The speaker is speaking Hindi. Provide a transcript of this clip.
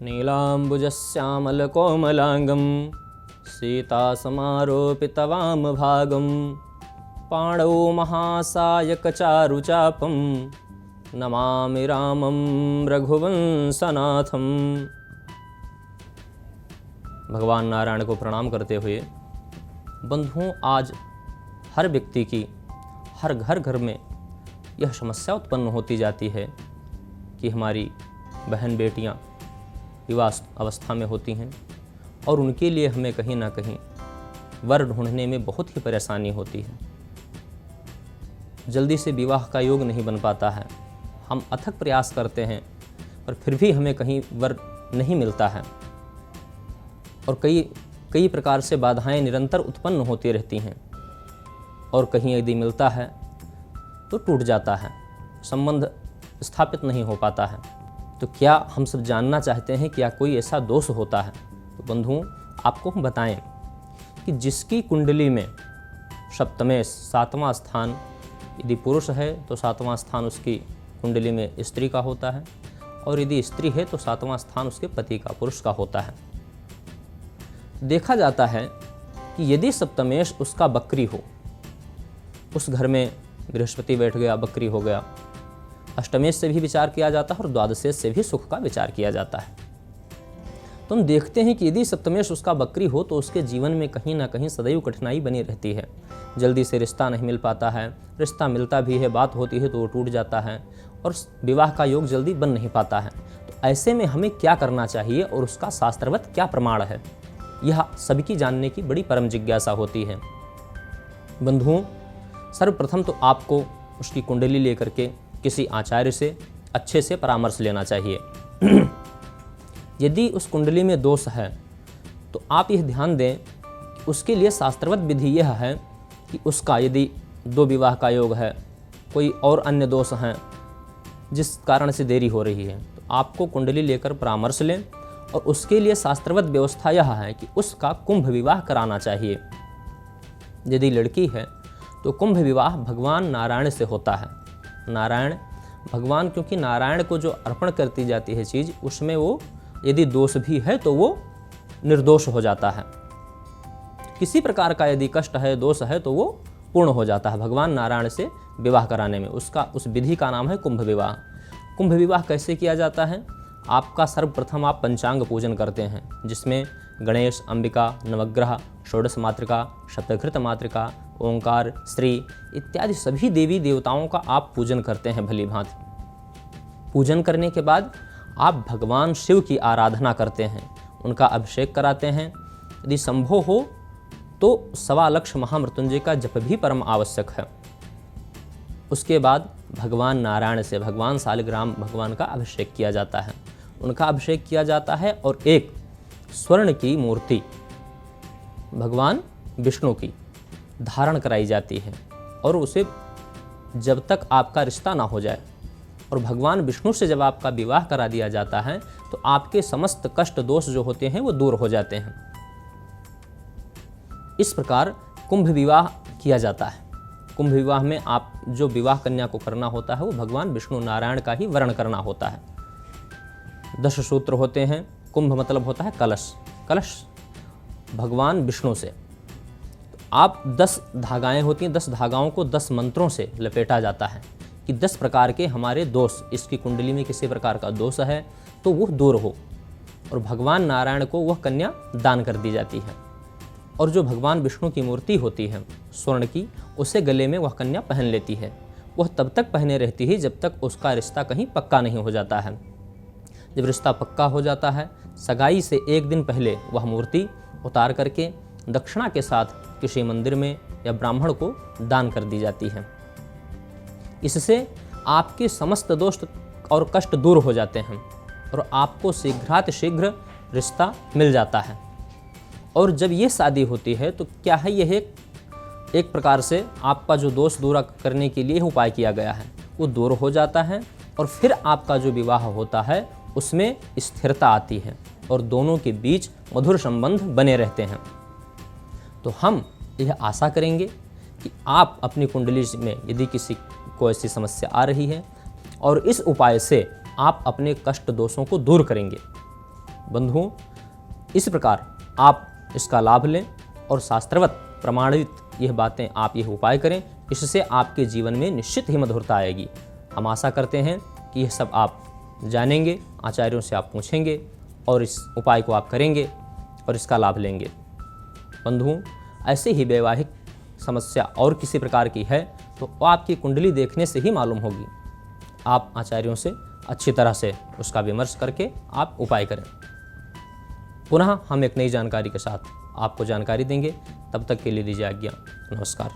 नीलाम्बुजश्यामलकोमलाङ्गं सीतासमारोपितवामभागं पाणौ महासायकचारुचापं नमामि रामं रघुवंशनाथम। भगवान नारायण को प्रणाम करते हुए बंधुओं, आज हर व्यक्ति की हर घर में यह समस्या उत्पन्न होती जाती है कि हमारी बहन बेटियां विवाह अवस्था में होती हैं और उनके लिए हमें कहीं ना कहीं वर ढूंढने में बहुत ही परेशानी होती है। जल्दी से विवाह का योग नहीं बन पाता है। हम अथक प्रयास करते हैं पर फिर भी हमें कहीं वर नहीं मिलता है और कई प्रकार से बाधाएं निरंतर उत्पन्न होती रहती हैं और कहीं यदि मिलता है तो टूट जाता है, संबंध स्थापित नहीं हो पाता है। तो क्या हम सब जानना चाहते हैं क्या कोई ऐसा दोष होता है? तो बंधुओं, आपको हम बताएं कि जिसकी कुंडली में सप्तमेश 7वां स्थान यदि पुरुष है तो 7वां स्थान उसकी कुंडली में स्त्री का होता है और यदि स्त्री है तो 7वां स्थान उसके पति का, पुरुष का होता है। देखा जाता है कि यदि सप्तमेश उसका बकरी हो, उस घर में बृहस्पति बैठ गया, बकरी हो गया, अष्टमेश से भी विचार किया जाता है और द्वादशेश से भी सुख का विचार किया जाता है। तो हम देखते हैं कि यदि सप्तमेश उसका बकरी हो तो उसके जीवन में कहीं ना कहीं सदैव कठिनाई बनी रहती है। जल्दी से रिश्ता नहीं मिल पाता है, रिश्ता मिलता भी है, बात होती है तो वो टूट जाता है और विवाह का योग जल्दी बन नहीं पाता है। तो ऐसे में हमें क्या करना चाहिए और उसका शास्त्रवत क्या प्रमाण है, यह सभी जानने की बड़ी परम जिज्ञासा होती है। बंधुओं, सर्वप्रथम तो आपको उसकी कुंडली लेकर के किसी आचार्य से अच्छे से परामर्श लेना चाहिए। यदि उस कुंडली में दोष है तो आप यह ध्यान दें कि उसके लिए शास्त्रवत विधि यह है कि उसका यदि 2 विवाह का योग है, कोई और अन्य दोष हैं जिस कारण से देरी हो रही है, तो आपको कुंडली लेकर परामर्श लें और उसके लिए शास्त्रवत व्यवस्था यह है कि उसका कुंभ विवाह कराना चाहिए। यदि लड़की है तो कुंभ विवाह भगवान नारायण से होता है। नारायण भगवान, क्योंकि नारायण को जो अर्पण करती जाती है चीज़, उसमें वो यदि दोष भी है तो वो निर्दोष हो जाता है। किसी प्रकार का यदि कष्ट है, दोष है, तो वो पूर्ण हो जाता है भगवान नारायण से विवाह कराने में। उस विधि का नाम है कुंभ विवाह। कुंभ विवाह कैसे किया जाता है? आपका सर्वप्रथम आप पंचांग पूजन करते हैं, जिसमें गणेश, अंबिका, नवग्रह, षोडश मातृका, सप्तघृत मातृका, ओंकार, श्री इत्यादि सभी देवी देवताओं का आप पूजन करते हैं भली भांति। पूजन करने के बाद आप भगवान शिव की आराधना करते हैं, उनका अभिषेक कराते हैं। यदि संभव हो तो 1.25 लाख महामृत्युंजय का जप भी परम आवश्यक है। उसके बाद भगवान नारायण से, भगवान शालिग्राम भगवान का अभिषेक किया जाता है, उनका अभिषेक किया जाता है और एक स्वर्ण की मूर्ति भगवान विष्णु की धारण कराई जाती है और उसे जब तक आपका रिश्ता ना हो जाए और भगवान विष्णु से जब आपका विवाह करा दिया जाता है तो आपके समस्त कष्ट दोष जो होते हैं वो दूर हो जाते हैं। इस प्रकार कुंभ विवाह किया जाता है। कुंभ विवाह में आप जो विवाह कन्या को करना होता है वो भगवान विष्णु नारायण का ही वर्ण करना होता है। 10 सूत्र होते हैं। कुंभ मतलब होता है कलश, कलश भगवान विष्णु से। आप 10 धागाएं होती हैं, 10 धागाओं को 10 मंत्रों से लपेटा जाता है कि 10 प्रकार के हमारे दोष, इसकी कुंडली में किसी प्रकार का दोष है तो वो दूर हो और भगवान नारायण को वह कन्या दान कर दी जाती है। और जो भगवान विष्णु की मूर्ति होती है स्वर्ण की, उसे गले में वह कन्या पहन लेती है। वह तब तक पहने रहती है जब तक उसका रिश्ता कहीं पक्का नहीं हो जाता है। जब रिश्ता पक्का हो जाता है, सगाई से 1 दिन पहले वह मूर्ति उतार करके दक्षिणा के साथ किसी मंदिर में या ब्राह्मण को दान कर दी जाती है। इससे आपके समस्त दोष और कष्ट दूर हो जाते हैं और आपको शीघ्रातिशीघ्र रिश्ता मिल जाता है। और जब ये शादी होती है तो क्या है, यह एक प्रकार से आपका जो दोष दूर करने के लिए उपाय किया गया है वो दूर हो जाता है और फिर आपका जो विवाह होता है उसमें स्थिरता आती है और दोनों के बीच मधुर संबंध बने रहते हैं। तो हम यह आशा करेंगे कि आप अपनी कुंडली में यदि किसी को ऐसी समस्या आ रही है, और इस उपाय से आप अपने कष्ट दोषों को दूर करेंगे। बंधुओं, इस प्रकार आप इसका लाभ लें और शास्त्रवत प्रमाणित यह बातें आप यह उपाय करें, इससे आपके जीवन में निश्चित ही मधुरता आएगी। हम आशा करते हैं कि यह सब आप जानेंगे, आचार्यों से आप पूछेंगे और इस उपाय को आप करेंगे और इसका लाभ लेंगे। बंधुओं, ऐसे ही वैवाहिक समस्या और किसी प्रकार की है तो आपकी कुंडली देखने से ही मालूम होगी। आप आचार्यों से अच्छी तरह से उसका विमर्श करके आप उपाय करें। पुनः हम एक नई जानकारी के साथ आपको जानकारी देंगे। तब तक के लिए दीजिए आज्ञा। नमस्कार।